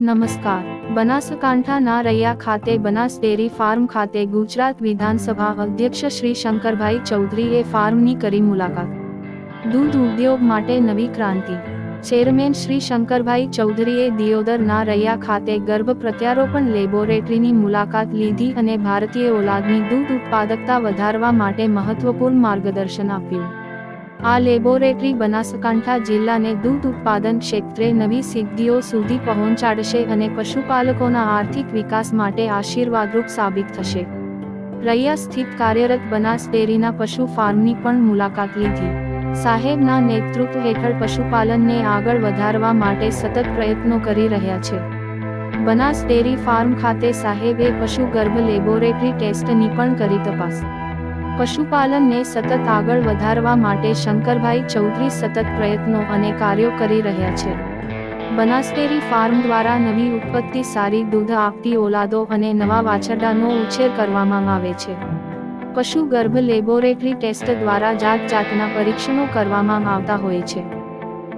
નમસ્કાર. બનાસકાંઠાના રૈયા ખાતે બનાસ ડેરી ફાર્મ ખાતે ગુજરાત વિધાનસભા અધ્યક્ષ શ્રી શંકરભાઈ ચૌધરીએ ફાર્મની કરી મુલાકાત. દૂધ ઉદ્યોગ માટે નવી ક્રાંતિ. ચેરમેન શ્રી શંકરભાઈ ચૌધરીએ દિયોદરના રૈયા ખાતે ગર્ભ પ્રત્યારોપણ લેબોરેટરીની મુલાકાત લીધી અને ભારતીય ઓલાદની દૂધ ઉત્પાદકતા વધારવા માટે મહત્વપૂર્ણ માર્ગદર્શન આપ્યું. આ લેબોરેટરી બનાસકાંઠા જિલ્લાને દૂધ ઉત્પાદન ક્ષેત્રે નવી સિદ્ધિઓ સુધી પહોંચાડશે અને પશુપાલકોના આર્થિક વિકાસ માટે આશીર્વાદરૂપ સાબિત થશે. રૈયા સ્થિત કાર્યરત બનાસ ડેરીના પશુ ફાર્મની પણ મુલાકાત લીધી. સાહેબના નેતૃત્વ હેઠળ પશુપાલનને આગળ વધારવા માટે સતત પ્રયત્નો કરી રહ્યા છે. બનાસ ડેરી ફાર્મ ખાતે સાહેબે પશુ ગર્ભ લેબોરેટરી ટેસ્ટની પણ કરી તપાસ. પશુપાલનને સતત આગળ વધારવા માટે શંકરભાઈ ચૌધરી સતત પ્રયત્નો અને કાર્યો કરી રહ્યા છે. બનાસ ડેરી ફાર્મ દ્વારા નવી ઉત્પત્તિ, સારી દૂધ આપતી ઓલાદો અને નવા વાછરડાનો ઉછેર કરવામાં આવે છે. પશુ ગર્ભ લેબોરેટરી ટેસ્ટ દ્વારા જાતજાતના પરીક્ષણો કરવામાં આવતા હોય છે.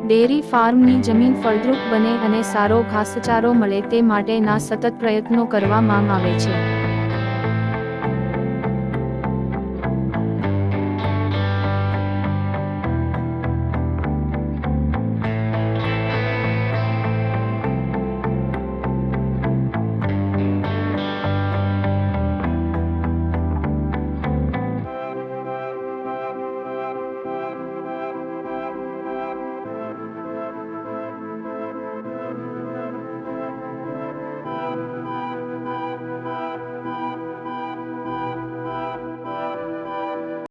ડેરી ફાર્મની જમીન ફળદ્રુપ બને અને સારો ઘાસચારો મળે તે માટેના સતત પ્રયત્નો કરવામાં આવે છે.